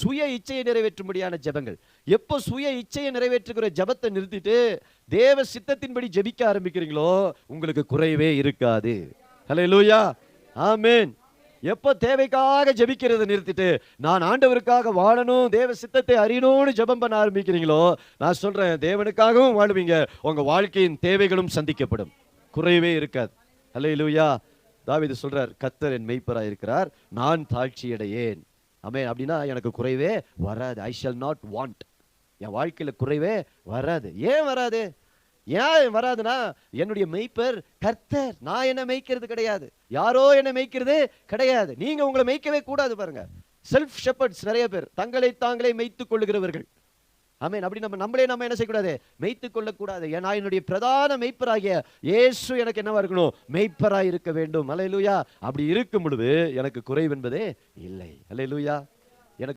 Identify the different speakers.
Speaker 1: சுய இச்சையை நிறைவேற்றும்படியான ஜெபங்கள். எப்போ சுய இச்சையை நிறைவேற்றுகிற ஜெபத்தை நிறுத்திட்டு தேவ சித்தத்தின்படி ஜெபிக்க ஆரம்பிக்கிறீங்களோ உங்களுக்கு குறைவே இருக்காது. ஹல்லேலூயா, ஆமென். எப்போ தேவைக்காக ஜெபிக்கிறதை நிறுத்திட்டு நான் ஆண்டவருக்காக வாழணும், தேவ சித்தத்தை அறியணும்னு ஜெபம் பண்ண ஆரம்பிக்கிறீங்களோ, நான் சொல்றேன், தேவனுக்காகவும் வாழுவீங்க, உங்க வாழ்க்கையின் தேவைகளும் சந்திக்கப்படும், குறைவே இருக்காது. ஹல்லேலூயா. தாவீது சொல்றார், கர்த்தர் என் மேய்ப்பராய் இருக்கிறார், நான் தாழ்ச்சியடையேன். ஆமென். அப்படின்னா எனக்கு குறைவே வராது. I shall not want. என் வாழ்க்கையில குறைவே வராது. ஏன் வராது? ஏன் வராதுன்னா, என்னுடைய மேய்ப்பர் கர்த்தர். நான் என்ன மேய்க்கிறது கிடையாது, யாரோ என்ன மேய்க்கிறது கிடையாது. நீங்க உங்களை மேய்க்கவே கூடாது. பாருங்க, செல்ஃப் ஷெப்பர்ட்ஸ் நிறைய பேர், தங்களை தாங்களே மேய்த்துக் கொள்ளுகிறவர்கள். ஆமென். அப்படி நம்ம என்ன செய்யக்கூடாது? மேய்த்துக் கொள்ளக்கூடாது. ஏன்னா என்னுடைய பிரதான மேய்ப்பராகிய இயேசு எனக்கு என்னவா இருக்கணும்? மேய்ப்பராய் இருக்க வேண்டும். அல்லேலூயா. அப்படி இருக்கும் பொழுது எனக்கு குறைவென்பதே இல்லை. அல்லேலூயா.